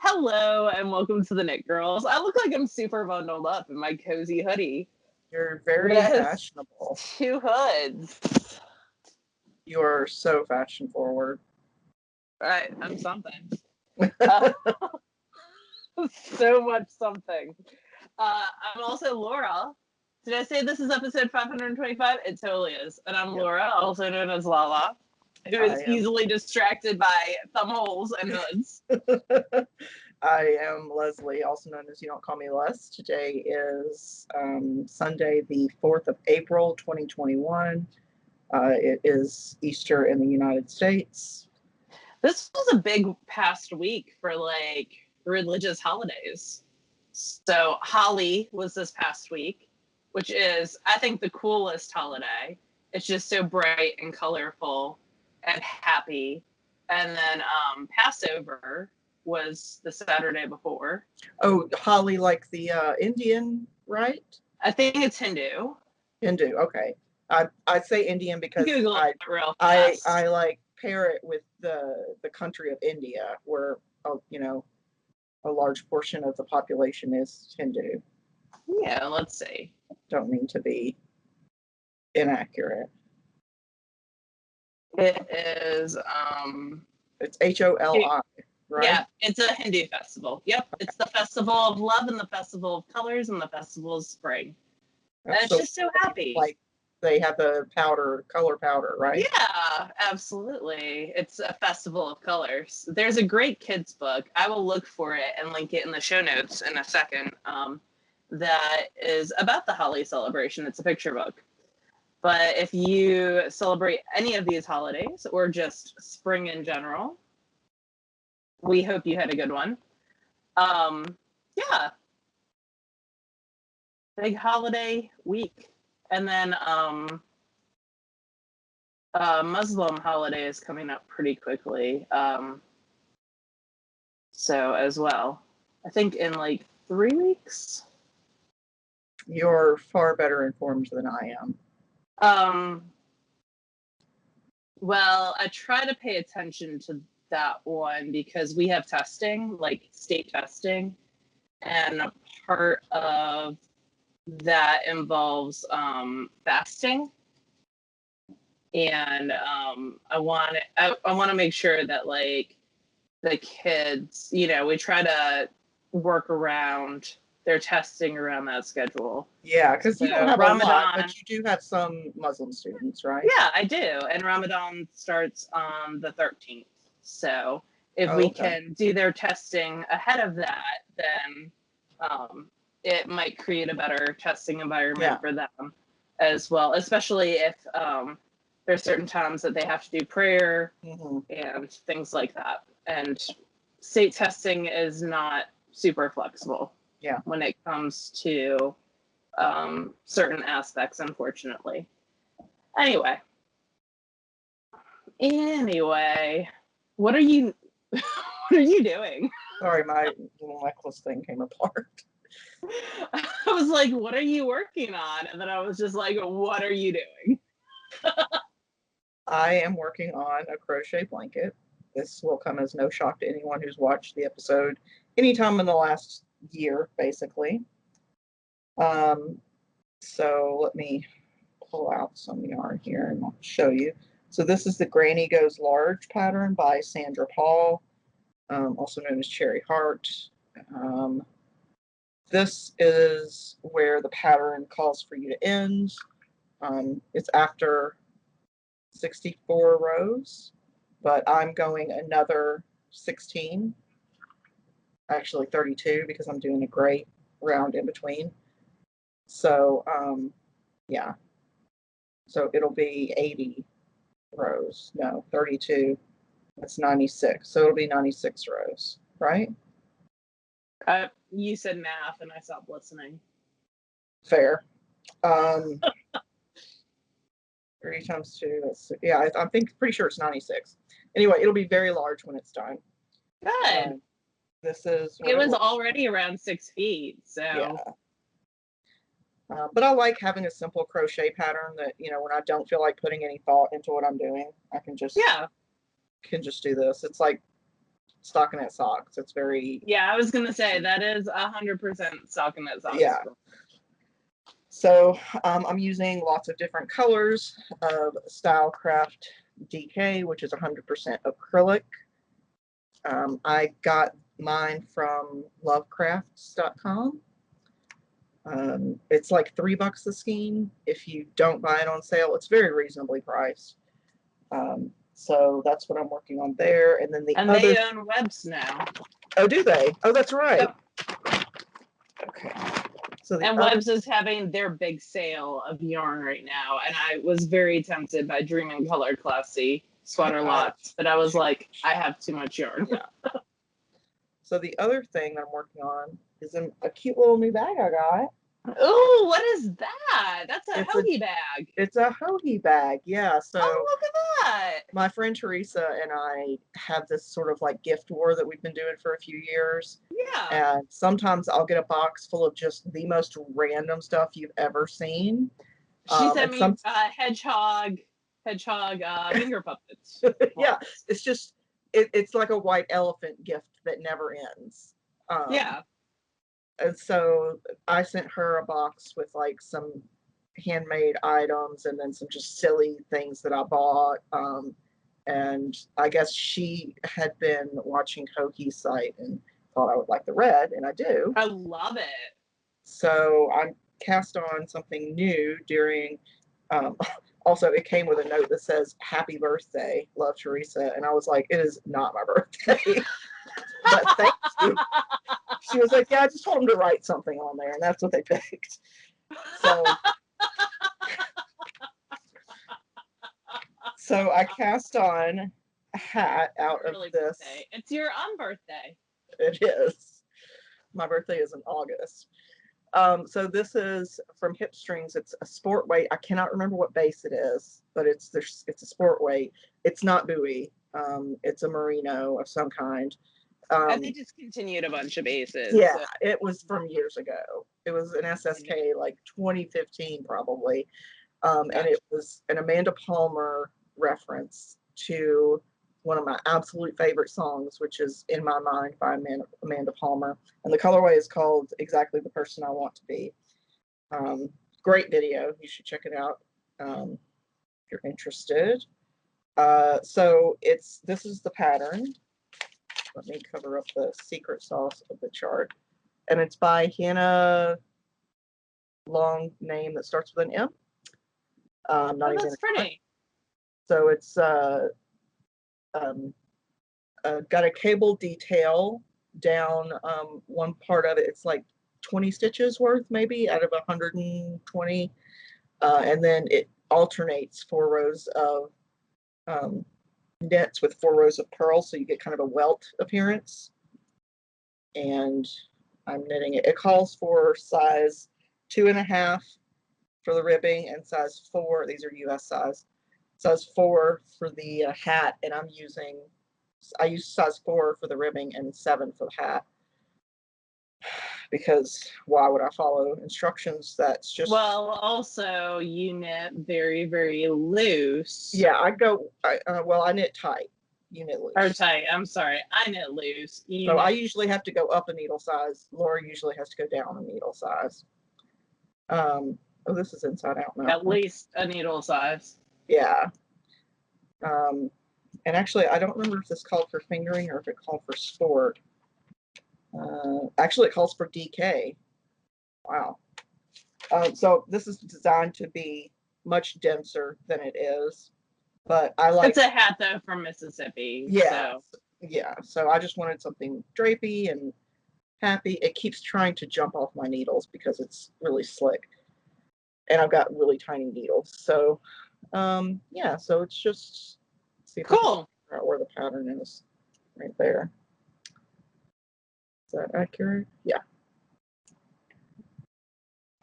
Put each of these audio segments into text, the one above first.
Hello and welcome to the Knit Girls. I look like I'm super bundled up in my cozy hoodie. You're very fashionable. 2 hoods. You are so fashion forward. Right, I'm something. So much something. I'm also Laura. Did I say this is episode 525? It totally is. And I'm Laura, also known as Lala, who is easily distracted by thumb holes and hoods. I am Leslie, also known as You Don't Call Me Les. Today is Sunday, the 4th of April, 2021. It is Easter in the United States. This was a big past week for like religious holidays. So Holly was this past week, which is, I think, the coolest holiday. It's just so bright and colorful and happy. And then Passover was the Saturday before. Oh, Holly, like the Indian, right? I think it's Hindu. Hindu, okay. I say Indian because Google I it real fast. I like pair it with the country of India, where a large portion of the population is Hindu. Yeah, let's see. Don't mean to be inaccurate. It is it's HOLI, right? Yeah, it's a Hindu festival. Yep, it's the festival of love and the festival of colors and the festival of spring. And it's just so happy. Like they have the color powder, right? Yeah, absolutely. It's a festival of colors. There's a great kids book. I will look for it and link it in the show notes in a second. That is about the Holly celebration. It's a picture book. But if you celebrate any of these holidays or just spring in general, we hope you had a good one. Yeah. Big holiday week. And then Muslim holiday is coming up pretty quickly. So as well, I think in like 3 weeks. You're far better informed than I am. Well, I try to pay attention to that one because we have testing, like state testing, and a part of that involves fasting. And I want to make sure that like the kids, we try to work around their testing around that schedule. Yeah, because you don't have Ramadan, a lot, but you do have some Muslim students, right? Yeah, I do. And Ramadan starts on the 13th. So if we can do their testing ahead of that, then it might create a better testing environment for them as well, especially if there's certain times that they have to do prayer and things like that. And state testing is not super flexible when it comes to certain aspects, unfortunately. Anyway, what are you doing? Sorry, my little necklace thing came apart. I was like, what are you working on? And then I was just like, what are you doing? I am working on a crochet blanket. This will come as no shock to anyone who's watched the episode anytime in the last year, basically. So let me pull out some yarn here and I'll show you. So this is the Granny Goes Large pattern by Sandra Paul, also known as Cherry Heart. This is where the pattern calls for you to end. It's after 64 rows, but I'm going another 16, actually 32, because I'm doing a gray round in between. So yeah, so it'll be 80 rows. No, 32, that's 96, so it'll be 96 rows, right? You said math and I stopped listening. Fair. 30 times 2, that's, yeah, I think pretty sure it's 96. Anyway, it'll be very large when it's done. Good. This is it was already around 6 feet, so yeah. But I like having a simple crochet pattern that, when I don't feel like putting any thought into what I'm doing, I can just do this. It's like stockinette socks. It's very, Yeah, I was gonna say that is 100% stockinette socks. yeah. So I'm using lots of different colors of Stylecraft DK, which is 100% acrylic. I got mine from lovecrafts.com. It's like $3 a skein. If you don't buy it on sale, it's very reasonably priced. So that's what I'm working on there. And then they own Webs now. Oh, do they? Oh, that's right. Yep. Okay. So Webs is having their big sale of yarn right now, and I was very tempted by Dream in Color Classy sweater lots, but I was like, I have too much yarn. Yeah. So the other thing that I'm working on is a cute little new bag I got. Oh, what is that? That's a hoagie bag. It's a hoagie bag, yeah. So look at that. My friend Teresa and I have this sort of like gift war that we've been doing for a few years. Yeah. And sometimes I'll get a box full of just the most random stuff you've ever seen. She sent me hedgehog finger puppets. Yeah, it's just it's like a white elephant gift that never ends. Yeah. And so I sent her a box with like some handmade items and then some just silly things that I bought. And I guess she had been watching Hoki's site and thought I would like the red, and I do. I love it. So I cast on something new during, also it came with a note that says, "Happy birthday, love Teresa." And I was like, it is not my birthday, but thank you. She was like, yeah, I just told them to write something on there, and that's what they picked. So I cast on a hat out of this. Birthday. It's your birthday. It is. My birthday is in August. So this is from Hip Strings. It's a sport weight. I cannot remember what base it is, but it's a sport weight. It's not buoy. It's a merino of some kind. They discontinued a bunch of bases. Yeah, so. It was from years ago. It was an SSK like 2015 probably. Gotcha. And it was an Amanda Palmer reference to one of my absolute favorite songs, which is In My Mind by Amanda Palmer. And the colorway is called Exactly the Person I Want to Be. Great video. You should check it out if you're interested. So this is the pattern. Let me cover up the secret sauce of the chart. And it's by Hannah, long name that starts with an M. That's pretty. So it's got a cable detail down one part of it. It's like 20 stitches worth maybe out of 120. And then it alternates 4 rows of knits with 4 rows of purls, so you get kind of a welt appearance. And I'm knitting it. It calls for size 2.5 for the ribbing and size 4. These are US size. Size 4 for the hat, and I use size 4 for the ribbing and 7 for the hat. Because why would I follow instructions that's just... Well, also you knit very, very loose. Yeah, I knit tight. You knit loose. Or tight, I'm sorry. I knit loose. I usually have to go up a needle size. Laura usually has to go down a needle size. Oh, this is inside out now. At least a needle size. Yeah. And actually, I don't remember if this called for fingering or if it called for sport. Actually, it calls for DK. Wow. So this is designed to be much denser than it is, but I like... It's a hat though from Mississippi. Yeah. So. Yeah. So I just wanted something drapey and happy. It keeps trying to jump off my needles because it's really slick, and I've got really tiny needles. So, yeah. So it's just see if cool. I can figure out where the pattern is. Right there. Is that accurate? Yeah.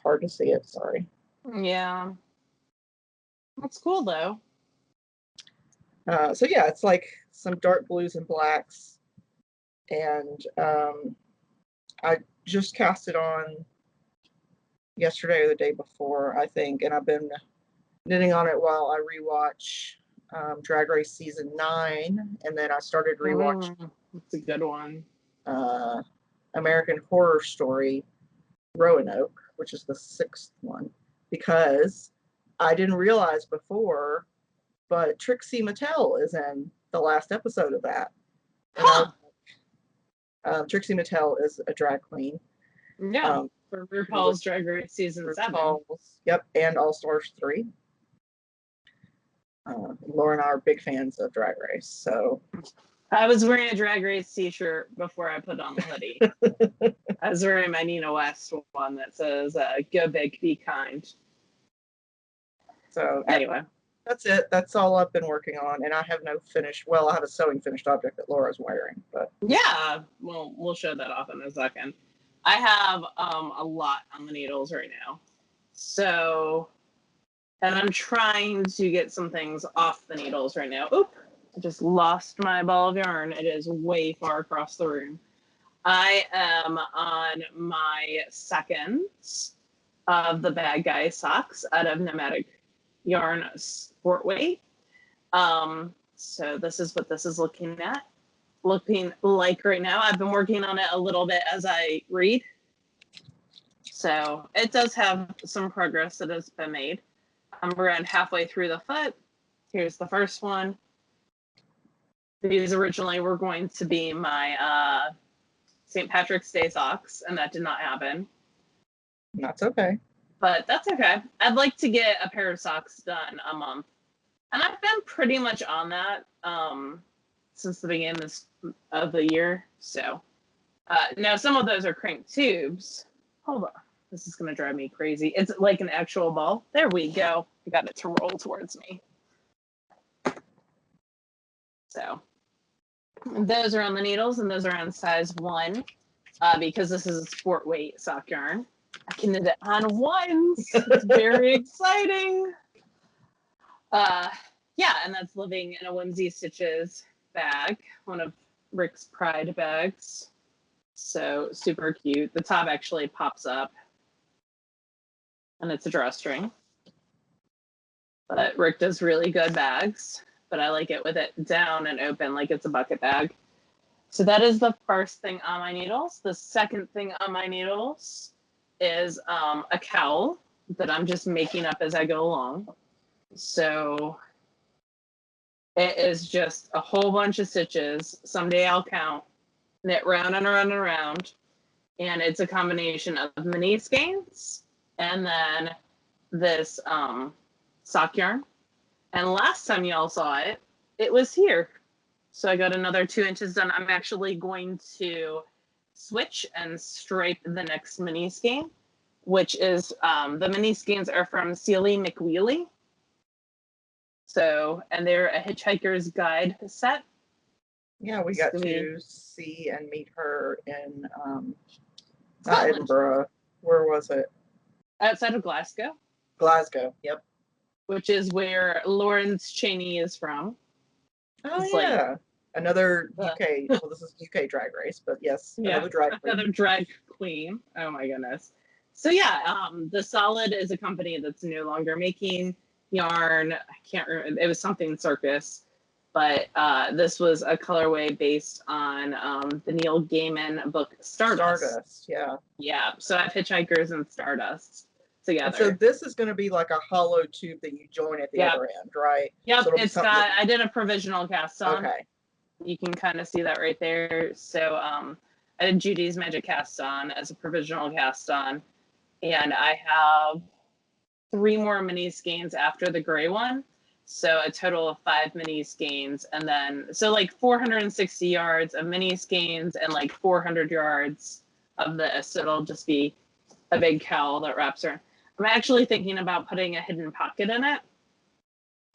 Hard to see it, sorry. Yeah. That's cool though. So yeah, it's like some dark blues and blacks. And I just cast it on yesterday or the day before, I think, and I've been knitting on it while I rewatch Drag Race season 9, and then I started rewatching It's a good one. American Horror Story Roanoke, which is the 6th one, because I didn't realize before, but Trixie Mattel is in the last episode of that. Huh. Trixie Mattel is a drag queen. Yeah, for RuPaul's Drag Race season 7. Yep, and All Stars 3. Laura and I are big fans of Drag Race, so. I was wearing a Drag Race t-shirt before I put on the hoodie. I was wearing my Nina West one that says, go big, be kind. So anyway. That's it. That's all I've been working on, and I have no finished, well, I have a sewing finished object that Laura's wearing, but. Yeah, well, we'll show that off in a second. I have a lot on the needles right now. So, and I'm trying to get some things off the needles right now. Oop, I just lost my ball of yarn. It is way far across the room. I am on my 2nd of the Bad Guy socks out of Nomadic Yarn Sport Weight. So this is what this is looking like right now. I've been working on it a little bit as I read. So it does have some progress that has been made. I'm around halfway through the foot. Here's the first one. These originally were going to be my St. Patrick's Day socks, and that did not happen. That's okay. But that's okay. I'd like to get a pair of socks done a month. And I've been pretty much on that since the beginning of the year. So now some of those are crank tubes. Hold on. This is going to drive me crazy. It's like an actual ball. There we go. I got it to roll towards me. So those are on the needles, and those are on size 1 because this is a sport weight sock yarn. I can knit it on ones. It's very exciting. Yeah, and that's living in a Whimsy Stitches bag, one of Rick's Pride bags. So super cute. The top actually pops up, and it's a drawstring. But Rick does really good bags, but I like it with it down and open like it's a bucket bag. So that is the first thing on my needles. The second thing on my needles is a cowl that I'm just making up as I go along. So it is just a whole bunch of stitches. Someday I'll count, knit round and around and around. And it's a combination of mini skeins and then this sock yarn. And last time y'all saw it, it was here. So I got another 2 inches done. I'm actually going to switch and stripe the next mini skein, which is the mini skeins are from Sealy McWheely. So, and they're a Hitchhiker's Guide set. Yeah, we got to see and meet her in not Edinburgh. Where was it? Outside of Glasgow. Glasgow, yep. Which is where Lawrence Chaney is from. Oh, it's yeah. Like, another UK, well, this is UK Drag Race, but yes, yeah, another drag queen. Another drag queen. Oh my goodness. So yeah, the Solid is a company that's no longer making yarn. I can't remember. It was something circus, but this was a colorway based on the Neil Gaiman book Stardust. Stardust, yeah. Yeah, so I have Hitchhikers and Stardust together. And so this is going to be like a hollow tube that you join at the other end, right? Yep, so it's got, I did a provisional cast on. Okay. You can kind of see that right there. So I did Judy's Magic Cast On as a provisional cast on. And I have 3 more mini skeins after the gray one. So a total of 5 mini skeins. And then, so like 460 yards of mini skeins and like 400 yards of this. So it'll just be a big cowl that wraps around. I'm actually thinking about putting a hidden pocket in it.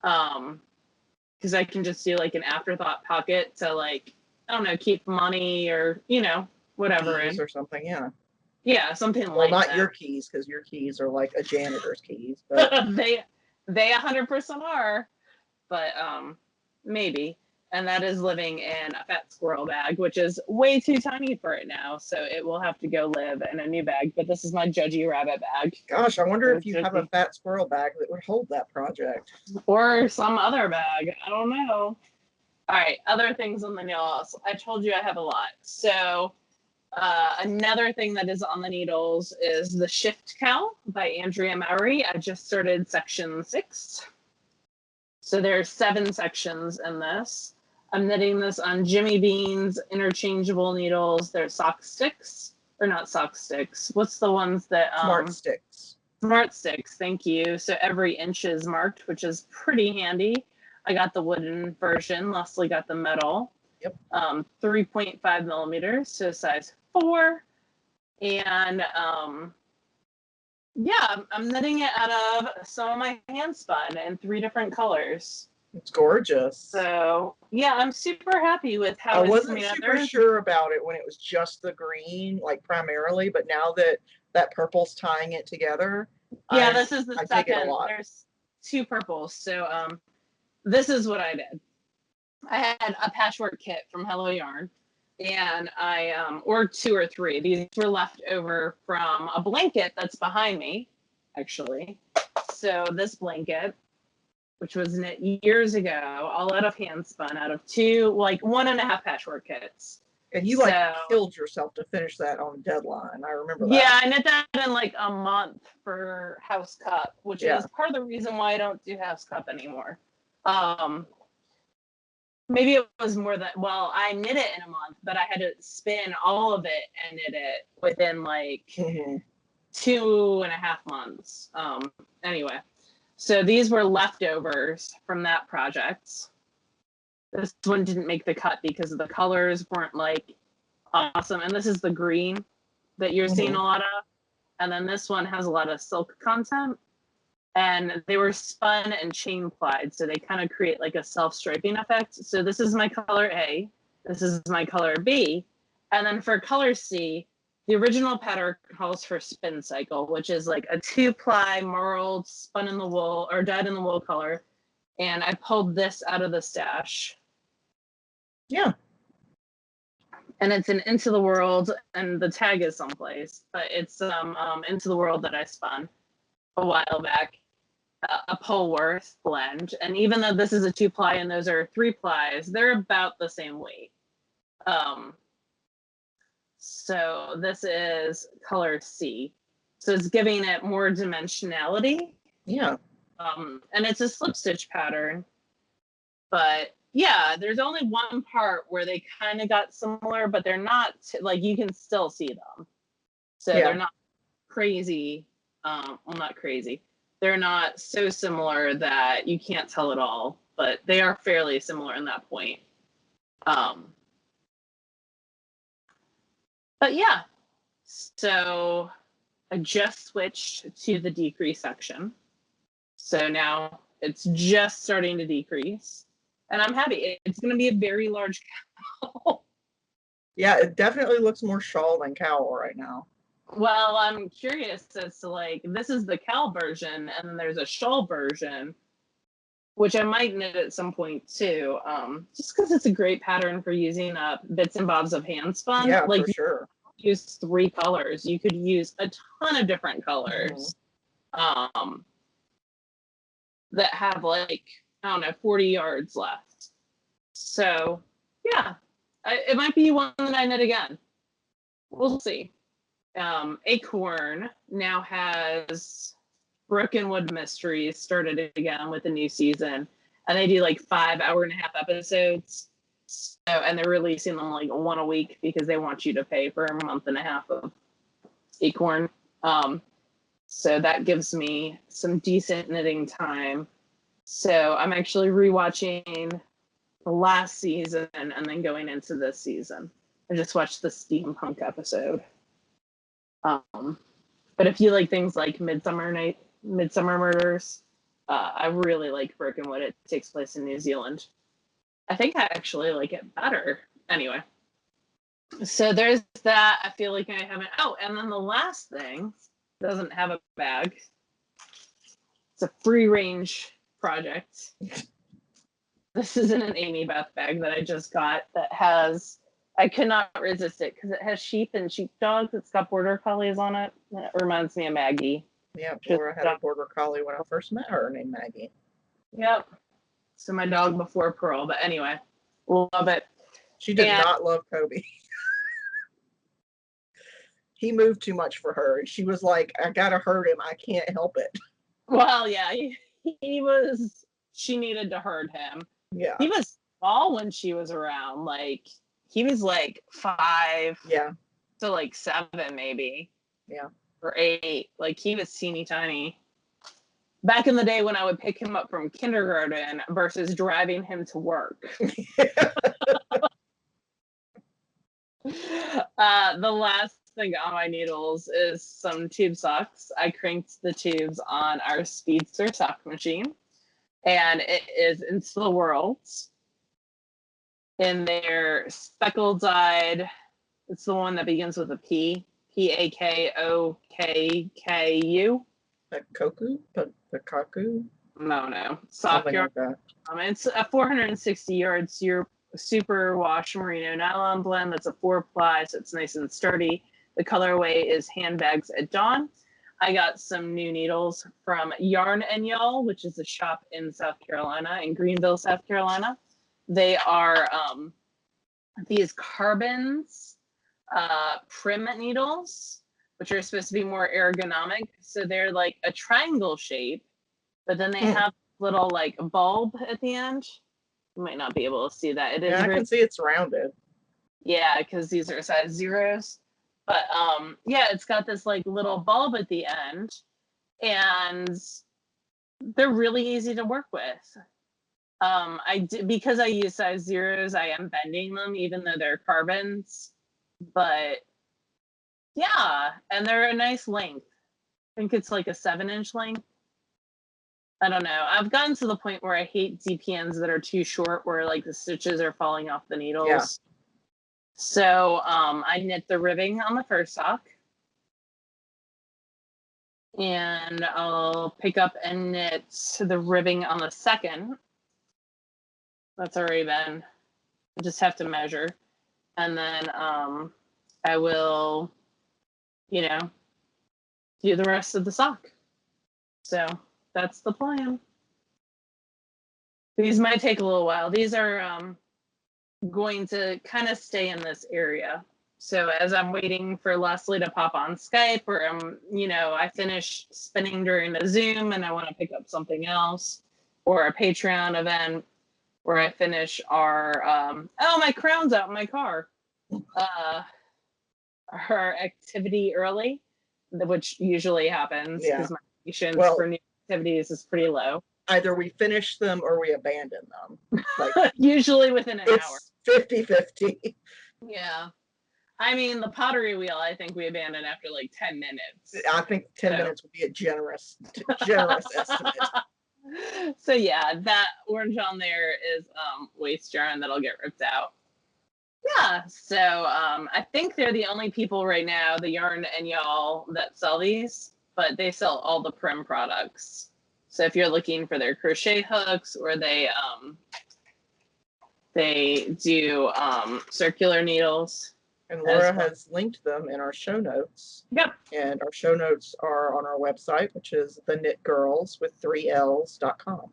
Because I can just do like an afterthought pocket to like, I don't know, keep money or, you know, whatever. Keys or something, yeah. Yeah, something like that. Well, not your keys, because your keys are like a janitor's keys. But they 100% are, but maybe. And that is living in a fat squirrel bag, which is way too tiny for it now. So it will have to go live in a new bag. But this is my Judgy Rabbit bag. Gosh, I wonder if you have a fat squirrel bag that would hold that project. Or some other bag. I don't know. All right, other things on the needles. I told you I have a lot. So another thing that is on the needles is the Shift KAL by Andrea Mowry. I just started section 6. So there's 7 sections in this. I'm knitting this on Jimmy Bean's interchangeable needles. They're sock sticks, or not sock sticks. What's the ones that Smart sticks. Smart sticks, thank you. So every inch is marked, which is pretty handy. I got the wooden version. Leslie got the metal. Yep. 3.5 millimeters, so size 4. And yeah, I'm knitting it out of some of my hand spun in 3 different colors. It's gorgeous. So yeah, I'm super happy with how I wasn't super sure about it when it was just the green, like primarily, but now that that purple's tying it together, yeah, this is the I second. dig it a lot. There's 2 purples. So this is what I did. I had a patchwork kit from Hello Yarn, and I or 2 or 3. These were left over from a blanket that's behind me, actually. So this blanket, which was knit years ago, all out of hand spun, out of 2, like 1.5 patchwork kits. And you killed yourself to finish that on deadline. I remember that. Yeah, I knit that in like a month for House Cup, which is part of the reason why I don't do House Cup anymore. Maybe it was more than, well, I knit it in a month, but I had to spin all of it and knit it within like 2.5 months. Anyway, so these were leftovers from that project. This one didn't make the cut because the colors weren't like awesome. And this is the green that you're seeing a lot of. And then this one has a lot of silk content. And they were spun and chain plied, so they kind of create like a self-striping effect. So this is my color A, this is my color B, and then for color C, the original pattern calls for spin cycle, which is like a 2-ply marled, spun in the wool or dyed in the wool color, and I pulled this out of the stash. Yeah. And it's an Into the World, and the tag is someplace, but it's Into the World that I spun a while back. A Polworth blend, and even though this is a 2-ply and those are 3-plies, they're about the same weight. So this is color C, so it's giving it more dimensionality. Yeah. And it's a slip stitch pattern, but yeah, there's only one part where they kind of got similar, but they're not like, you can still see them, so they're not crazy. Well, not crazy. They're not so similar that you can't tell at all, but they are fairly similar in that point. But yeah, so I just switched to the decrease section. So now it's just starting to decrease, and I'm happy. It's going to be a very large cowl. Yeah, it definitely looks more shawl than cowl right now. Well, I'm curious as to, like, this is the cowl version, and then there's a shawl version, which I might knit at some point too, just because it's a great pattern for using up bits and bobs of hand spun. Yeah, like, for sure. Use 3 colors. You could use a ton of different colors that have, like, I don't know, 40 yards left. So yeah, it might be one that I knit again. We'll see. Acorn now has Broken Wood Mysteries started again with a new season, and they do like 5-hour-and-a-half episodes. So, and they're releasing them like 1 a week because they want you to pay for a month and a half of Acorn. So that gives me some decent knitting time. So I'm actually rewatching the last season and then going into this season. I just watched the steampunk episode. But if you like things like Midsummer Murders, I really like Broken Wood. It takes place in New Zealand. I think I actually like it better. Anyway, so there's that. I feel like I haven't. Oh, and then the last thing doesn't have a bag. It's a free range project. This isn't an Amy Beth bag that I just got that has, I could not resist it because it has sheep and sheepdogs. It's got border collies on it. It reminds me of Maggie. Yeah, Laura had a border collie when I first met her named Maggie. Yep. So my dog before Pearl, but anyway. Love it. She did not love Kobe. He moved too much for her. She was like, I gotta hurt him. I can't help it. Well, yeah, she needed to hurt him. Yeah. He was small when she was around. Like, he was like 5. Yeah. To like 7, maybe. Yeah. Or 8. Like, he was teeny tiny. Back in the day when I would pick him up from kindergarten versus driving him to work. The last thing on my needles is some tube socks. I cranked the tubes on our Speedster sock machine, and it is Into the World in their speckled dyed. It's the one that begins with a P. Pakokku. Pakaku? No. Sock yarn. Like It's a 460 yards super wash merino nylon blend. That's a 4-ply, so it's nice and sturdy. The colorway is Handbags at Dawn. I got some new needles from Yarn and Y'all, which is a shop in South Carolina, in Greenville, South Carolina. They are these carbons prim needles, which are supposed to be more ergonomic. So they're like a triangle shape, but then they have little like bulb at the end. You might not be able to see that. It is. Yeah, I can see it's rounded. Yeah, because these are size 0s. But yeah, it's got this like little bulb at the end, and they're really easy to work with. Because I use size 0s, I am bending them even though they're carbons. But yeah, and they're a nice length. I think it's like a 7-inch length. I don't know. I've gotten to the point where I hate DPNs that are too short, where like the stitches are falling off the needles. Yeah. So I knit the ribbing on the first sock, and I'll pick up and knit the ribbing on the second. That's already been. I just have to measure, and then I will, do the rest of the sock. So that's the plan. These might take a little while. These are going to kind of stay in this area. So as I'm waiting for Leslie to pop on Skype, or I finish spinning during a Zoom and I want to pick up something else, or a Patreon event where I finish our my crown's out in my car. Our activity early, which usually happens because my patience for new activities is pretty low. Either we finish them or we abandon them. Like, usually within an hour. 50-50. Yeah. I mean, the pottery wheel, I think we abandoned after like 10 minutes. I think 10 minutes would be a generous estimate. So yeah, that orange on there is waste yarn that'll get ripped out. Yeah, so I think they're the only people right now, the Yarn and Y'all, that sell these, but they sell all the Prim products. So if you're looking for their crochet hooks, or they do circular needles. And Laura has linked them in our show notes. Yep. And our show notes are on our website, which is TheKnitGirlls with 3Ls.com.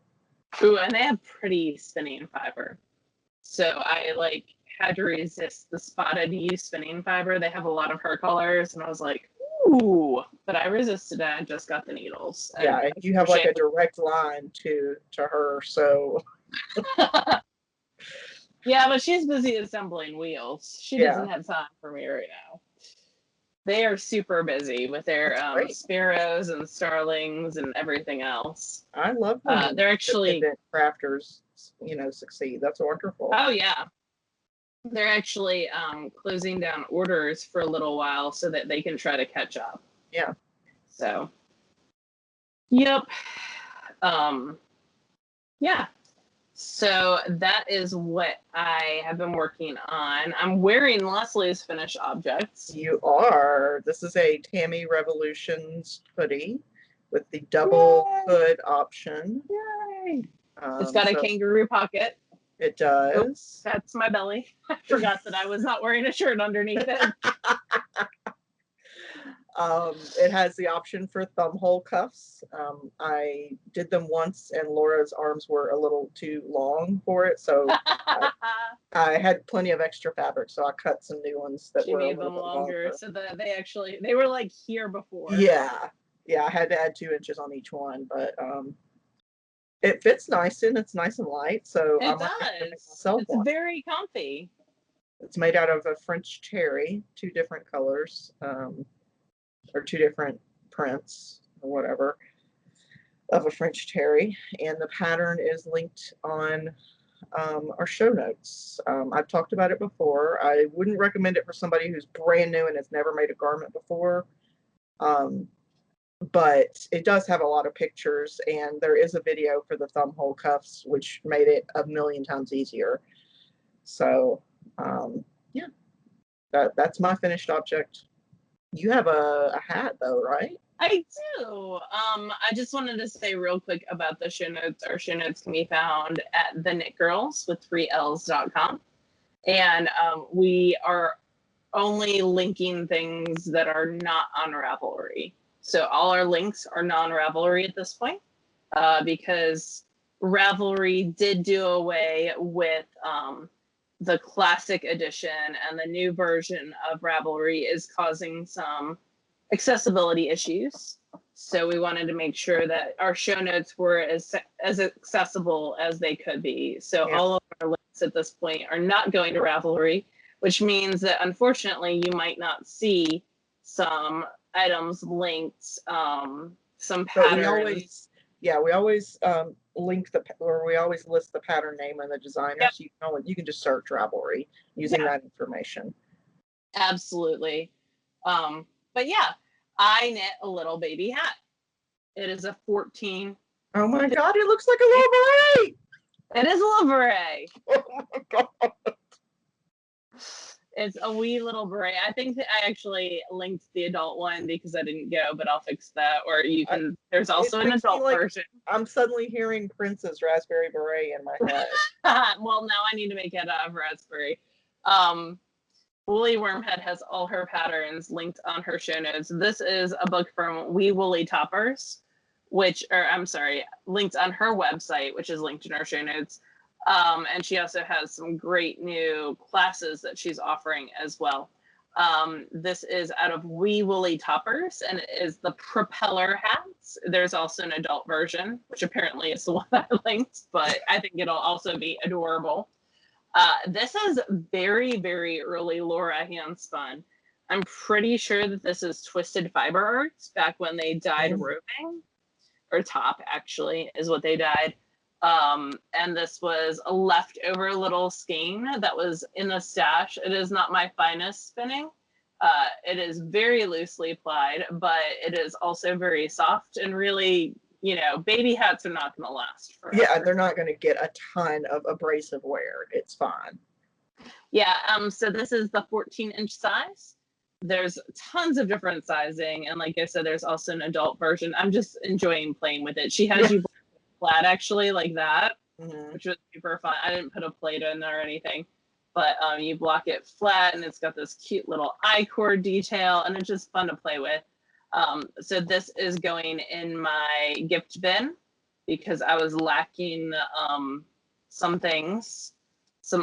Ooh, and they have pretty spinning fiber. So I had to resist the Spotted You spinning fiber. They have a lot of her colors, and I was like, ooh, but I resisted it. I just got the needles. Yeah, and you have like a direct line to her, so. Yeah, but she's busy assembling wheels. She doesn't have time for me right now. They are super busy with their sparrows and starlings and everything else. I love when they're actually crafters, succeed. That's wonderful. Oh yeah. They're actually closing down orders for a little while so that they can try to catch up. Yeah. So, yep. Yeah. So that is what I have been working on. I'm wearing Leslie's finished objects. You are. This is a Tammy Revolutions hoodie with the double hood option. Yay! It's got a kangaroo pocket. It does. Oops, that's my belly. I forgot that I was not wearing a shirt underneath it. It has the option for thumb hole cuffs. I did them once and Laura's arms were a little too long for it, so I had plenty of extra fabric, so I cut some new ones that She were a made little them bit longer so that they were like here before. Yeah, I had to add 2 inches on each one, but it fits nice and it's nice and light, so I It might have to make does. myself It's one. very comfy. It's made out of a French cherry, 2 different colors, or 2 different prints or whatever of a French cherry, and the pattern is linked on our show notes. I've talked about it before. I wouldn't recommend it for somebody who's brand new and has never made a garment before, but it does have a lot of pictures, and there is a video for the thumb hole cuffs, which made it a million times easier. So yeah, that's my finished object. You have a hat though, right? I do. I just wanted to say real quick about the show notes. Our show notes can be found at TheKnitGirlls with 3ls.com. And we are only linking things that are not on Ravelry. So all our links are non-Ravelry at this point, because Ravelry did do away with the classic edition, and the new version of Ravelry is causing some accessibility issues. So we wanted to make sure that our show notes were as accessible as they could be. So all of our links at this point are not going to Ravelry, which means that unfortunately you might not see some items linked, some patterns. But we always link we always list the pattern name and the designer. Yep. So you can just search Ravelry using that information. Absolutely. But yeah, I knit a little baby hat. It is a 14. Oh my God, it looks like a little beret. It is a little beret. Oh my God. It's a wee little beret. I think that I actually linked the adult one because I didn't go, but I'll fix that. Or you can, there's also an adult version. I'm suddenly hearing Prince's Raspberry Beret in my head. Well, now I need to make it out of raspberry. Woolly Wormhead has all her patterns linked on her show notes. This is a book from Wee Woolly Toppers, linked on her website, which is linked in our show notes. And she also has some great new classes that she's offering as well. This is out of Wee Woolly Toppers, and it is the propeller hats. There's also an adult version, which apparently is the one that I linked, but I think it'll also be adorable. This is very, very early Laura Handspun. I'm pretty sure that this is Twisted Fiber Arts back when they dyed roving, or top actually is what they dyed. And this was a leftover little skein that was in the stash. It is not my finest spinning. It is very loosely applied, but it is also very soft and really, baby hats are not going to last forever. Yeah, they're not going to get a ton of abrasive wear. It's fine. Yeah, so this is the 14-inch size. There's tons of different sizing, and like I said, there's also an adult version. I'm just enjoying playing with it. She has you flat actually like that, which was super fun. I didn't put a plate in there or anything, but you block it flat, and it's got this cute little I-cord detail, and it's just fun to play with. So this is going in my gift bin because I was lacking some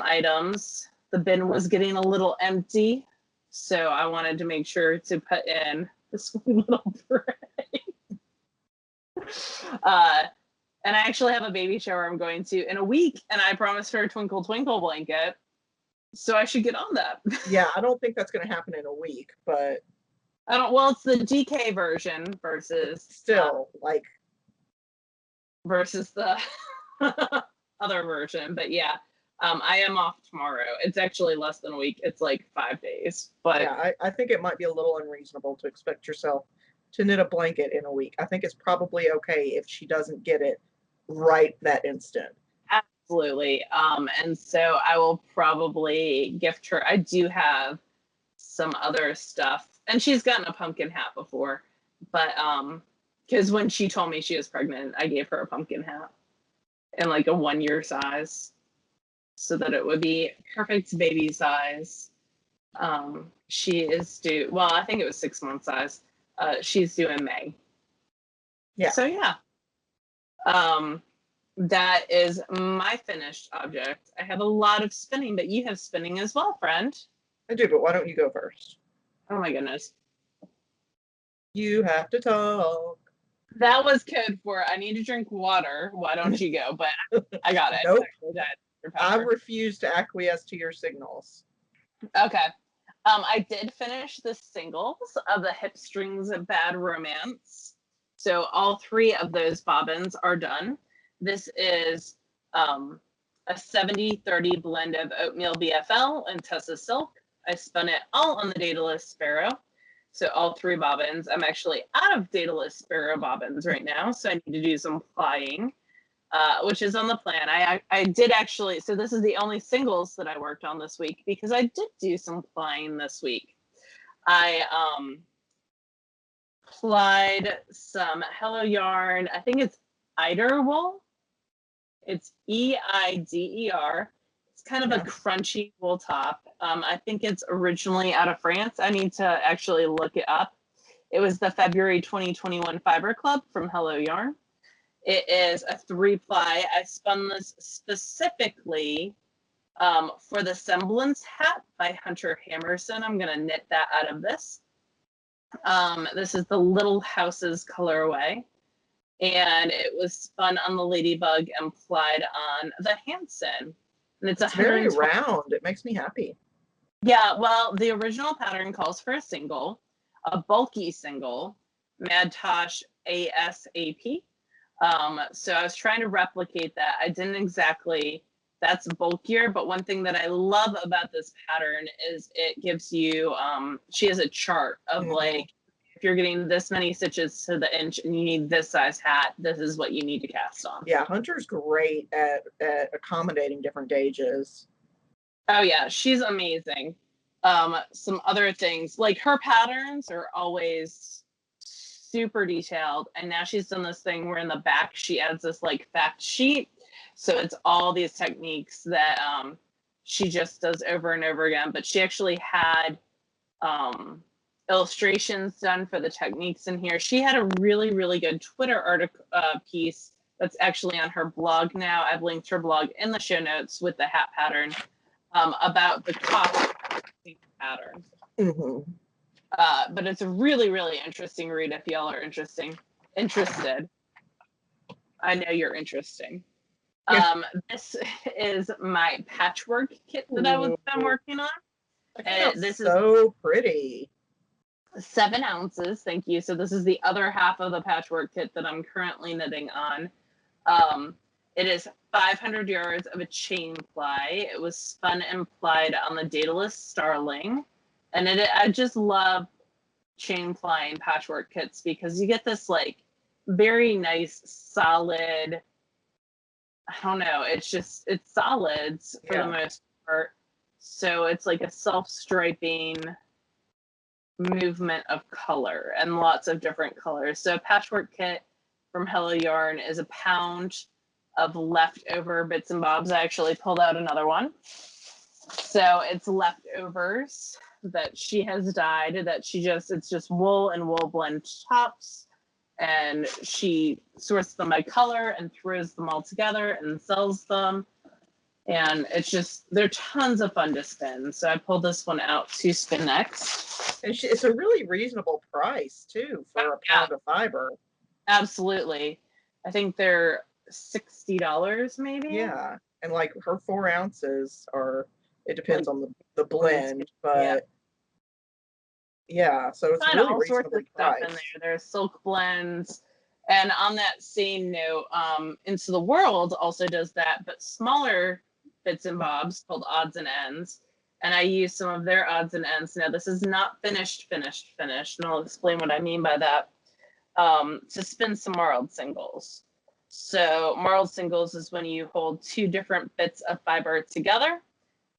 items. The bin was getting a little empty, so I wanted to make sure to put in this little beret. And I actually have a baby shower I'm going to in a week, and I promised her a Twinkle Twinkle blanket, so I should get on that. Yeah, I don't think that's going to happen in a week, but well, it's the DK version versus versus the other version. But yeah, I am off tomorrow. It's actually less than a week. It's like 5 days. But yeah, I think it might be a little unreasonable to expect yourself to knit a blanket in a week. I think it's probably okay if she doesn't get it right that instant. Absolutely. And so I will probably gift her. I do have some other stuff, and she's gotten a pumpkin hat before, but because when she told me she was pregnant, I gave her a pumpkin hat in like a 1-year size so that it would be perfect baby size. She is due, well, I think it was 6-month size. she's due in May. Yeah. So yeah. That is my finished object. I have a lot of spinning, but you have spinning as well, friend. I do, but why don't you go first? Oh my goodness. You have to talk. That was code for I need to drink water. Why don't you go? But I got it. Nope. I I refuse to acquiesce to your signals. Okay. I did finish the singles of the Hip Strings of Bad Romance. So all 3 of those bobbins are done. This is a 70-30 blend of oatmeal BFL and Tessa silk. I spun it all on the Daedalus Sparrow. So all 3 bobbins. I'm actually out of Daedalus Sparrow bobbins right now, so I need to do some plying, which is on the plan. I did actually, so this is the only singles that I worked on this week because I did do some plying this week. I plied some Hello Yarn. I think it's Eider wool. It's EIDER. It's kind of a crunchy wool top. I think it's originally out of France. I need to actually look it up. It was the February 2021 Fiber Club from Hello Yarn. It is a 3-ply. I spun this specifically for the Semblance hat by Hunter Hammerson. I'm going to knit that out of this. This is the Little Houses colorway. And it was spun on the Ladybug and plied on the Hanson. And it's very round. It makes me happy. Yeah, well, the original pattern calls for a single, a bulky single, Madtosh ASAP. So I was trying to replicate that. I didn't exactly, that's bulkier, but one thing that I love about this pattern is it gives you, she has a chart of like, if you're getting this many stitches to the inch and you need this size hat, this is what you need to cast on. Yeah, Hunter's great at accommodating different gauges. Oh yeah, she's amazing. Some other things, like her patterns are always super detailed, and now she's done this thing where in the back she adds this like fact sheet, so it's all these techniques that she just does over and over again. But she actually had illustrations done for the techniques in here. She had a really good Twitter article piece that's actually on her blog now. I've linked her blog in the show notes with the hat pattern about the cost pattern. But it's a really interesting read if y'all are interested. I know you're interesting. This is my patchwork kit that I'm working on. This is so pretty. 7 ounces, thank you. So this is the other half of the patchwork kit that I'm currently knitting on. It is 500 yards of a chain ply. It was spun and plied on the Daedalus Starling. And I just love chain plying patchwork kits because you get this like very nice solid, I don't know, it's solids for the most part. So it's like a self-striping movement of color and lots of different colors. So a patchwork kit from Hello Yarn is a pound of leftover bits and bobs. I actually pulled out another one. So it's leftovers that she has dyed, that it's just wool and wool blend tops, and she sorts them by color and throws them all together and sells them. And they're tons of fun to spin. So I pulled this one out to spin next. And it's a really reasonable price too for a pound of fiber. Absolutely. I think they're $60 maybe. Yeah. And like her 4 ounces it depends on the blend, but yeah, so it's really reasonably priced. In there. There's silk blends. And on that same note, Into the World also does that, but smaller bits and bobs called odds and ends. And I use some of their odds and ends. Now, this is not finished, and I'll explain what I mean by that, to spin some marled singles. So marled singles is when you hold 2 different bits of fiber together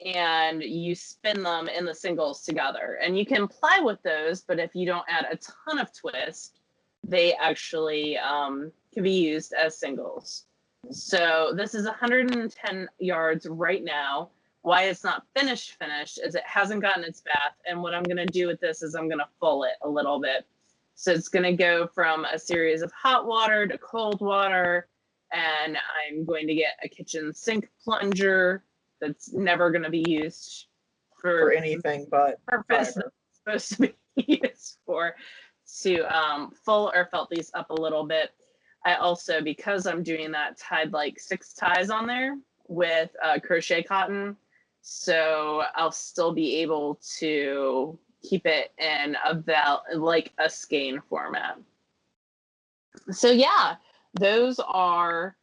and you spin them in the singles together. And you can ply with those, but if you don't add a ton of twist, they actually can be used as singles. So this is 110 yards right now. Why it's not finished is it hasn't gotten its bath. And what I'm going to do with this is I'm going to full it a little bit. So it's going to go from a series of hot water to cold water. And I'm going to get a kitchen sink plunger that's never going to be used for anything but purpose fiber. It's supposed to be used for, to full or felt these up a little bit. I also, because I'm doing that, tied like 6 ties on there with crochet cotton. So I'll still be able to keep it in like a skein format. So yeah, those are,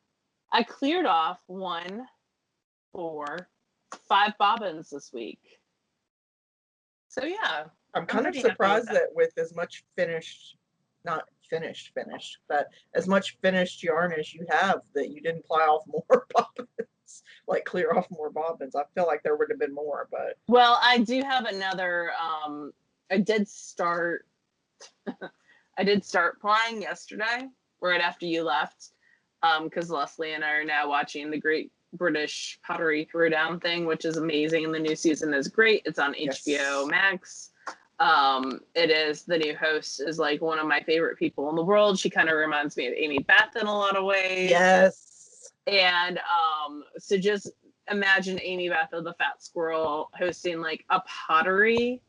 I cleared off 1, 4, 5 bobbins this week. So yeah. I'm kind of surprised that with as much not finished, but as much finished yarn as you have, that you didn't ply off more bobbins, like clear off more bobbins. I feel like there would have been more, but. Well, I do have another, I did start plying yesterday, right after you left, because Leslie and I are now watching the Great British Pottery Throwdown thing, which is amazing, and the new season is great. It's on HBO Max. It is, the new host is like one of my favorite people in the world. She kind of reminds me of Amy Beth in a lot of ways. Yes. And so just imagine Amy Beth of the Fat Squirrel hosting like a pottery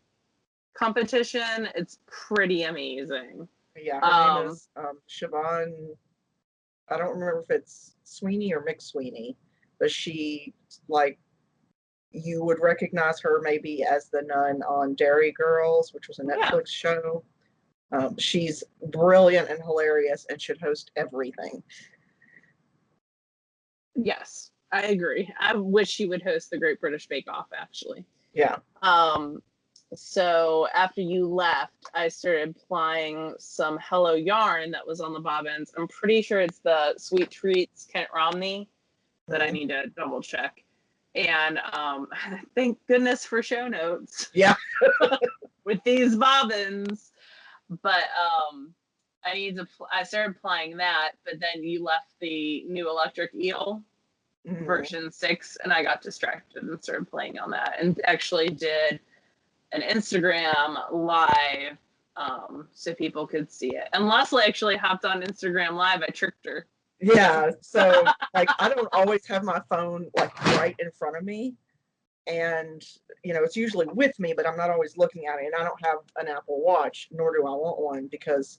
competition. It's pretty amazing. Yeah, her name is Siobhan. I don't remember if it's Sweeney or McSweeney, but she, like, you would recognize her maybe as the nun on TheKnitGirls, which was a Netflix show. She's brilliant and hilarious and should host everything. Yes, I agree. I wish she would host the Great British Bake Off, actually. Yeah. So after you left, I started plying some Hello Yarn that was on the bobbins. I'm pretty sure it's the Sweet Treats Kent Romney that I need to double check. And thank goodness for show notes. Yeah. With these bobbins. But I started plying that, but then you left the new electric eel version 6, and I got distracted and started playing on that, and actually did an Instagram live so people could see it. And Leslie actually hopped on Instagram live. I tricked her. Yeah, so like I don't always have my phone like right in front of me, and you know, it's usually with me, but I'm not always looking at it, and I don't have an Apple Watch, nor do I want one, because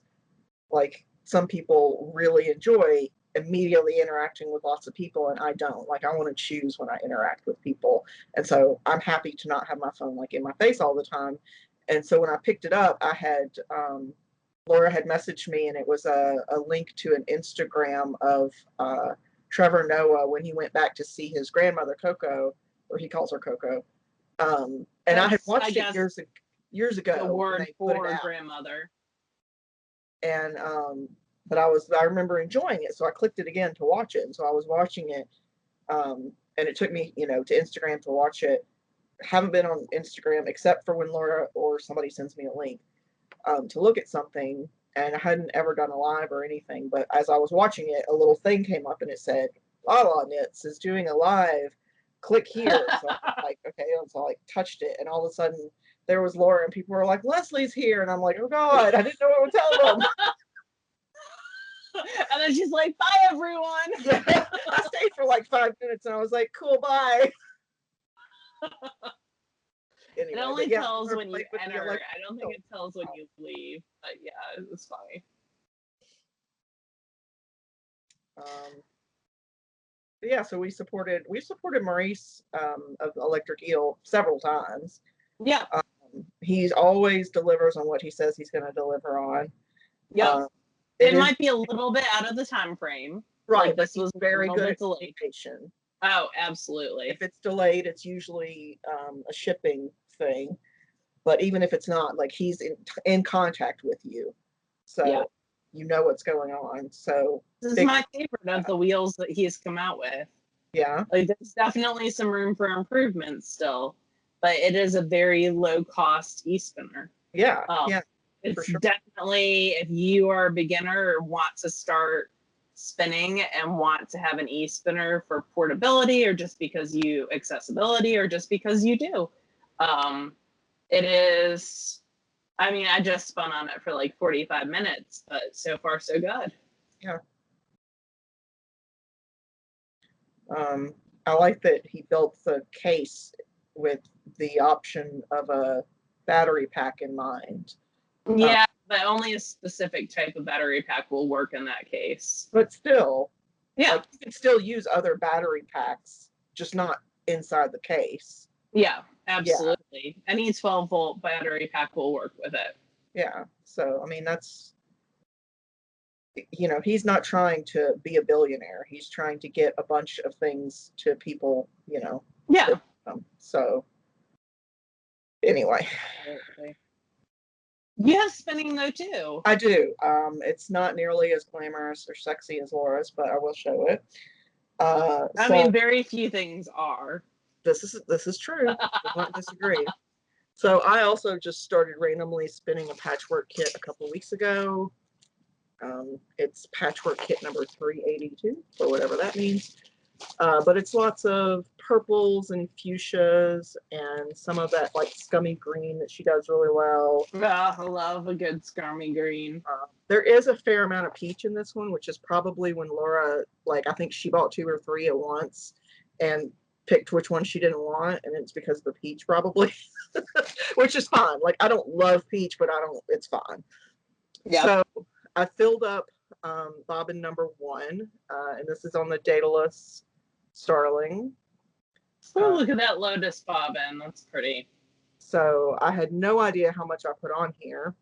like some people really enjoy immediately interacting with lots of people, and I don't. Like, I want to choose when I interact with people, and so I'm happy to not have my phone like in my face all the time. And so when I picked it up, I had Laura had messaged me, and it was a link to an Instagram of Trevor Noah when he went back to see his grandmother Coco, or he calls her Coco. And I had watched it years ago. The word for grandmother. And but I remember enjoying it, so I clicked it again to watch it. And so I was watching it, and it took me, you know, to Instagram to watch it. Haven't been on Instagram except for when Laura or somebody sends me a link to look at something, and I hadn't ever done a live or anything. But as I was watching it, a little thing came up and it said, "Lala Knits is doing a live. Click here." So I was like, okay, and so I like touched it, and all of a sudden there was Laura, and people were like, "Leslie's here," and I'm like, "Oh God, I didn't know what to tell them." And then she's like, "Bye, everyone." Yeah, I stayed for like 5 minutes, and I was like, "Cool, bye." Anyway, it only tells when you enter. I don't think it tells when you leave, but yeah, it was funny. Yeah, so we supported Maurice of Electric Eel several times. Yeah. He always delivers on what he says he's going to deliver on. Yeah. It might be a little bit out of the time frame. Right. Like this was very good at communication. Oh, absolutely. If it's delayed, it's usually a shipping thing. But even if it's not, like, he's in contact with you. So you know what's going on. So this is my favorite of the wheels that he's come out with. Yeah. Like, there's definitely some room for improvement still, but it is a very low cost e-spinner. Yeah. Yeah. It's definitely, if you are a beginner or want to start spinning and want to have an e-spinner for portability, or just because accessibility, or just because you do. It is I mean, I just spun on it for like 45 minutes, but so far so good. Yeah. I like that he built the case with the option of a battery pack in mind. Yeah, but only a specific type of battery pack will work in that case. But still, yeah, like, you can still use other battery packs, just not inside the case. Yeah, absolutely. Yeah. Any 12-volt battery pack will work with it. Yeah. So, I mean, that's, you know, he's not trying to be a billionaire. He's trying to get a bunch of things to people, you know. Yeah. So, anyway. Absolutely. You have spinning though too. I do. It's not nearly as glamorous or sexy as Laura's, but I will show it. I mean, very few things are. This is true. I won't disagree. So I also just started randomly spinning a patchwork kit a couple weeks ago. It's patchwork kit number 382, or whatever that means. But it's lots of purples and fuchsias and some of that like scummy green that she does really well. I love a good scummy green. There is a fair amount of peach in this one, which is probably when Laura, like, I think she bought 2 or 3 at once and picked which one she didn't want, and it's because of the peach probably, which is fine. Like, I don't love peach, but it's fine. Yeah. So I filled up bobbin number 1, and this is on the Daedalus Starling. Oh, look at that lotus bobbin. That's pretty. So I had no idea how much I put on here,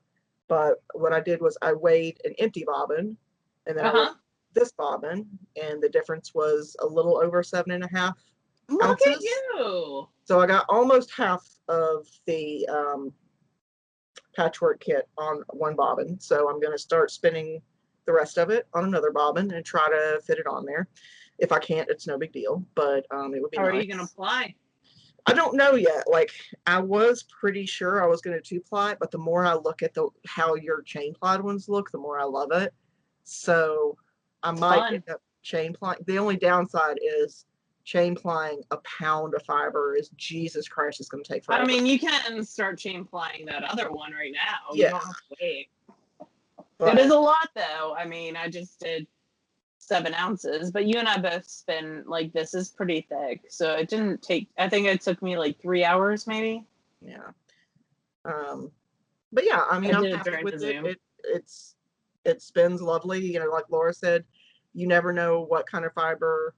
but what I did was I weighed an empty bobbin, and then I weighed this bobbin, and the difference was a little over 7.5 ounces. Look at you! So I got almost half of the patchwork kit on one bobbin. So I'm going to start spinning the rest of it on another bobbin and try to fit it on there. If I can't, it's no big deal, but it would be nice. How are you going to ply? I don't know yet. Like, I was pretty sure I was going to 2-ply, but the more I look at how your chain plied ones look, the more I love it. So I might end up chain plying. The only downside is chain plying a pound of fiber is, Jesus Christ, it's going to take forever. I mean, you can start chain plying that other one right now. Yeah. You don't have to wait. But it is a lot, though. I mean, I just did 7 ounces, but you and I both spin, like, this is pretty thick, so it didn't take, I think it took me like 3 hours maybe. Yeah. But yeah, I mean, I'm happy with it. It spins lovely. You know, like Laura said, you never know what kind of fiber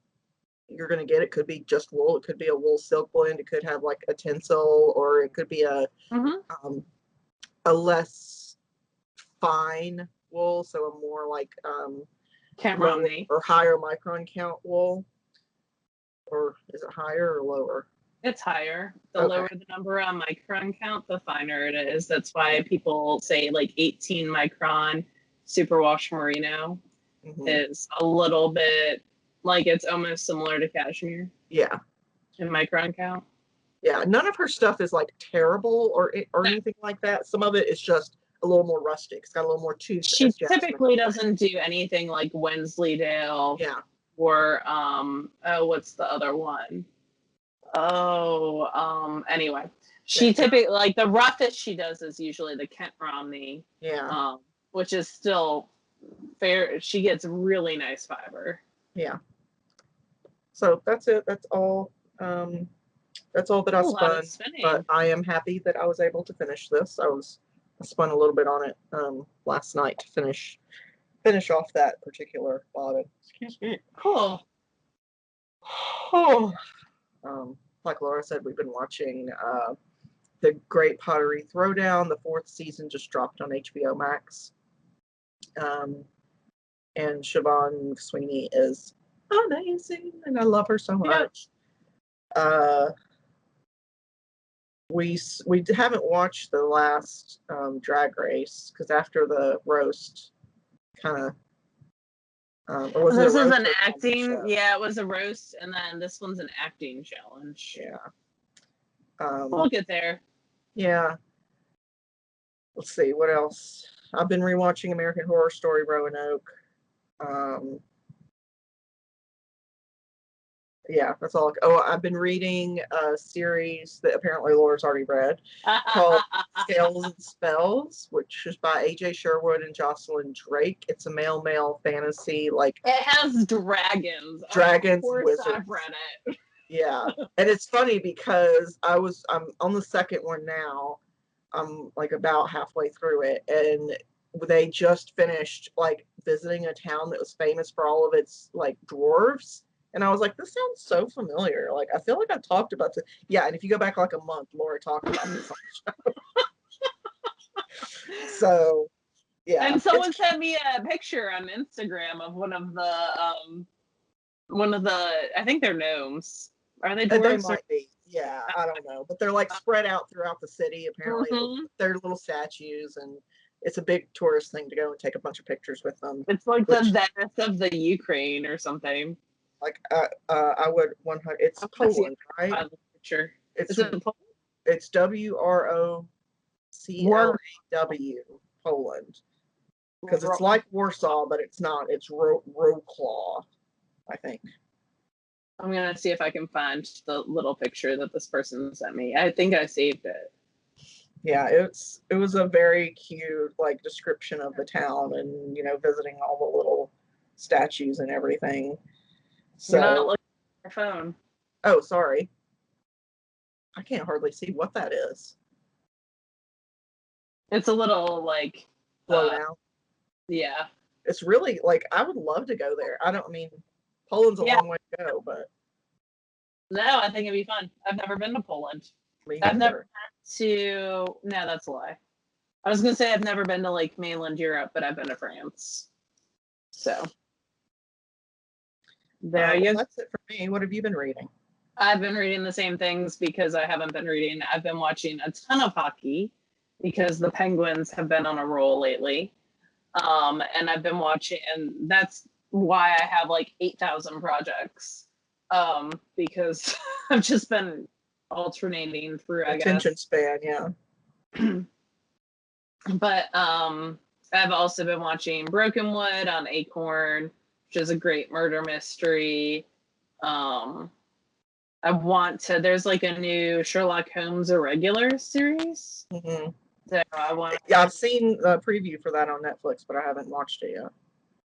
you're going to get. It could be just wool. It could be a wool silk blend. It could have like a tencel, or it could be a less fine wool, so a more like or higher micron count wool. Or is it higher or lower? It's higher. The lower the number on micron count, the finer it is. That's why people say like 18 micron superwash merino is a little bit like, it's almost similar to cashmere. Yeah. In micron count. Yeah. None of her stuff is like terrible or anything like that. Some of it is just a little more rustic. It's got a little more tooth. She typically doesn't do anything like Wensleydale. Yeah. Or what's the other one? Anyway, she typically, like, the roughest she does is usually the Kent Romney. Yeah. Which is still fair. She gets really nice fiber. Yeah. So that's it. That's all. That's all that I spun. But I am happy that I was able to finish this. I spun a little bit on it last night to finish off that particular bobbin. Excuse me. Cool. Oh. Like Laura said, we've been watching the Great Pottery Throwdown. The 4th season just dropped on HBO Max. And Siobhan Sweeney is amazing, and I love her so much. We haven't watched the last Drag Race because after the roast, kind of. This is an acting. Yeah, it was a roast, and then this one's an acting challenge. Yeah. We'll get there. Yeah. Let's see what else. I've been rewatching American Horror Story Roanoke. Yeah, that's all. Oh, I've been reading a series that apparently Laura's already read called Scales and Spells, which is by A.J. Sherwood and Jocelyn Drake. It's a male fantasy, like it has dragons. Dragons, of course wizards. I've read it. Yeah, and it's funny because I'm on the second one now. I'm like about halfway through it, and they just finished like visiting a town that was famous for all of its like dwarves. And I was like, this sounds so familiar. Like, I feel like I talked about this. Yeah, and if you go back like a month, Laura talked about this on the show. So, yeah. And someone sent me a picture on Instagram of one of the, I think they're gnomes. Are they dwarves? They might be. Yeah, I don't know. But they're like spread out throughout the city, apparently. Mm-hmm. They're little statues, and it's a big tourist thing to go and take a bunch of pictures with them. It's like the Venice of the Ukraine or something. Like, I would 100. It's Poland, right? Sure. It's Poland? It's WROCLAW, Poland. Because it's like Warsaw, but it's not. It's Wrocław, I think. I'm gonna see if I can find the little picture that this person sent me. I think I saved it. Yeah, it was a very cute like description of the town, and visiting all the little statues and everything. So, you're not looking at your phone. Oh, sorry. I can't hardly see what that is. It's a little like slow down. Yeah. It's really like I would love to go there. Poland's a long way to go, but no, I think it'd be fun. I've never been to Poland. I've never been to. No, that's a lie. I was gonna say I've never been to like mainland Europe, but I've been to France. So there you go. That's it for me. What have you been reading? I've been reading the same things because I haven't been reading. I've been watching a ton of hockey because the Penguins have been on a roll lately. And I've been watching, and that's why I have like 8,000 projects. Because I've just been alternating through, I guess. Attention span, yeah. But I've also been watching Broken Wood on Acorn, which is a great murder mystery. There's like a new Sherlock Holmes Irregular series. Mm-hmm. So I've seen the preview for that on Netflix, but I haven't watched it yet.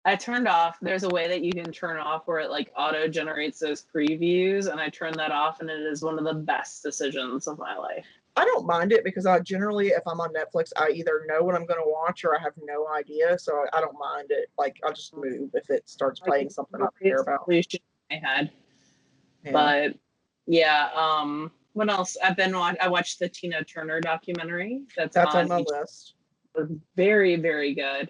I turned off. There's a way that you can turn off where it like auto generates those previews, and I turned that off, and it is one of the best decisions of my life. I don't mind it because I generally, if I'm on Netflix, I either know what I'm going to watch or I have no idea, so I don't mind it. Like, I'll just move if it starts playing something I care about. I had, yeah. But yeah. What else? I watched the Tina Turner documentary. That's on my list. It was very, very good.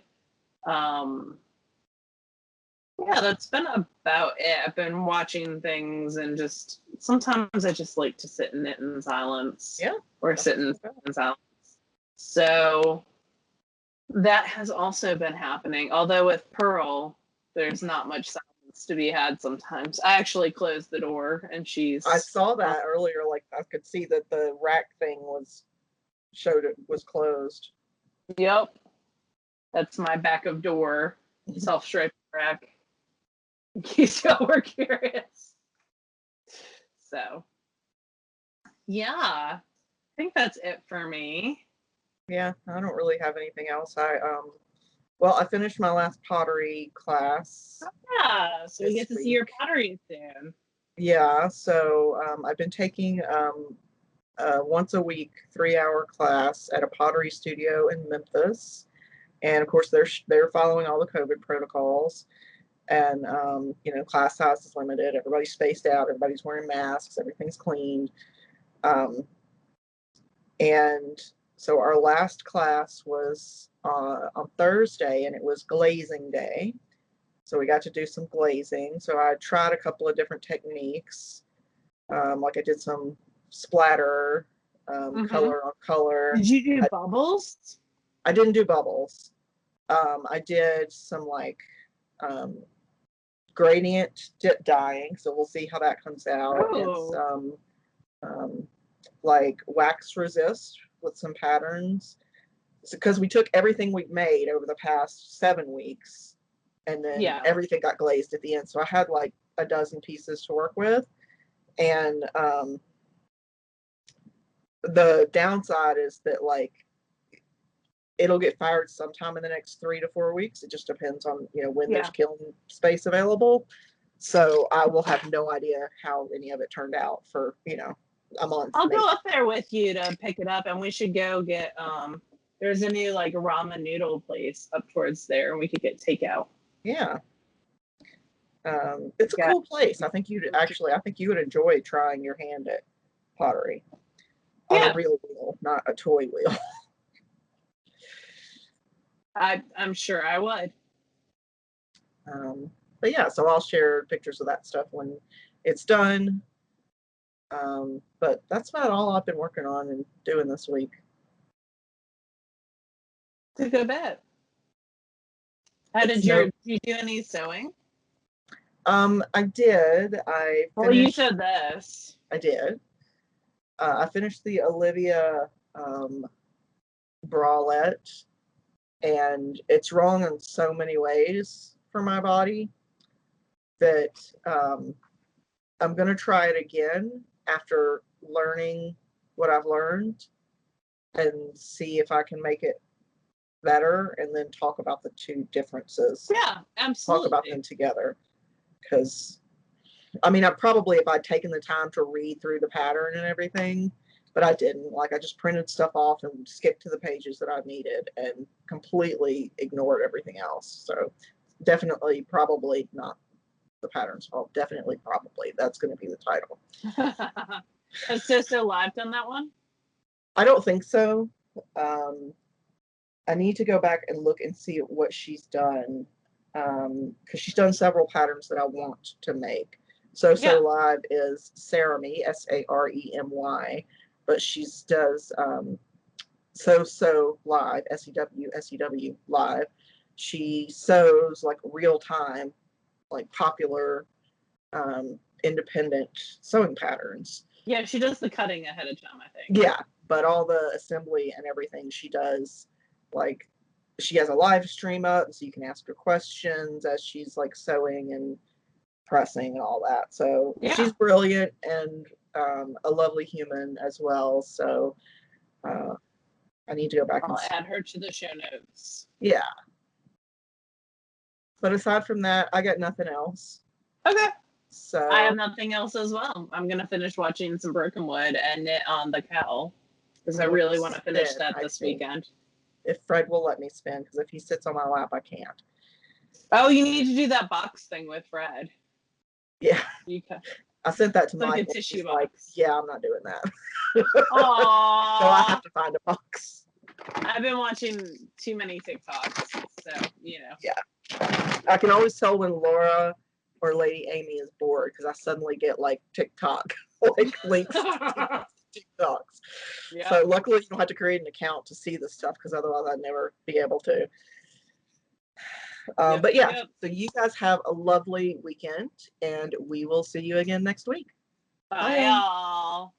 Yeah, that's been about it. I've been watching things and just sometimes I just like to sit and knit in silence. Yeah. Or sit in silence. So that has also been happening. Although with Pearl, there's not much silence to be had sometimes. I actually closed the door and I saw that earlier, like I could see that the rack thing was closed. Yep. That's my back of door self-striping rack. In case y'all were curious. So, yeah, I think that's it for me. Yeah, I don't really have anything else. I finished my last pottery class. Yeah, so we get to see your pottery soon. Yeah, so I've been taking once a week 3-hour class at a pottery studio in Memphis, and of course they're following all the COVID protocols. And, class size is limited. Everybody's spaced out. Everybody's wearing masks. Everything's cleaned. And so our last class was on Thursday, and it was glazing day. So we got to do some glazing. So I tried a couple of different techniques. Like I did some splatter, color on color. Did you do bubbles? I didn't do bubbles. I did some gradient dip dyeing, so we'll see how that comes out. Oh. It's like wax resist with some patterns, because we took everything we've made over the past 7 weeks, and then everything got glazed at the end. So I had like a dozen pieces to work with, And the downside is that like it'll get fired sometime in the next 3 to 4 weeks. It just depends on, you know, when there's kiln space available. So I will have no idea how any of it turned out for, you know, a month. I'll go up there with you to pick it up, and we should go get there's a new like ramen noodle place up towards there, and we could get takeout. Yeah. It's a cool place. I think you would enjoy trying your hand at pottery on a real wheel, not a toy wheel. I'm sure I would. But yeah, so I'll share pictures of that stuff when it's done. But that's about all I've been working on and doing this week. It's a good bit. How did you do any sewing? I did. Well, you said this. I did. I finished the Olivia bralette, and it's wrong in so many ways for my body that I'm going to try it again after learning what I've learned and see if I can make it better, and then talk about the two differences. Yeah, absolutely. Talk about them together. Because, I mean, if I'd taken the time to read through the pattern and everything, but I didn't. Like, I just printed stuff off and skipped to the pages that I needed and completely ignored everything else. So definitely, probably not the pattern's fault. Definitely, probably. That's going to be the title. Has Sister Live done that one? I don't think so. I need to go back and look and see what she's done. Because she's done several patterns that I want to make. So Live is Saremy, Saremy, but she does So Live, SEW Live. She sews like real time, like popular, independent sewing patterns. Yeah, she does the cutting ahead of time, I think. Yeah, but all the assembly and everything she does, like, she has a live stream up, so you can ask her questions as she's like sewing and pressing and all that. So she's brilliant and a lovely human as well. So I need to go back. I'll add her to the show notes. Yeah. But aside from that, I got nothing else. Okay. So I have nothing else as well. I'm gonna finish watching some Broken Wood and knit on the cowl because I really want to finish that this weekend. If Fred will let me spin, because if he sits on my lap, I can't. Oh, you need to do that box thing with Fred. Yeah. I sent that to Mike. Michael. Like a tissue He's box. like, yeah, I'm not doing that. Aww. So I have to find a box. I've been watching too many TikToks, so, you know. Yeah. I can always tell when Laura or Lady Amy is bored, because I suddenly get like TikTok, like links to TikToks. Yep. So luckily you don't have to create an account to see this stuff, because otherwise I'd never be able to. But yeah, so you guys have a lovely weekend, and we will see you again next week. Bye, y'all.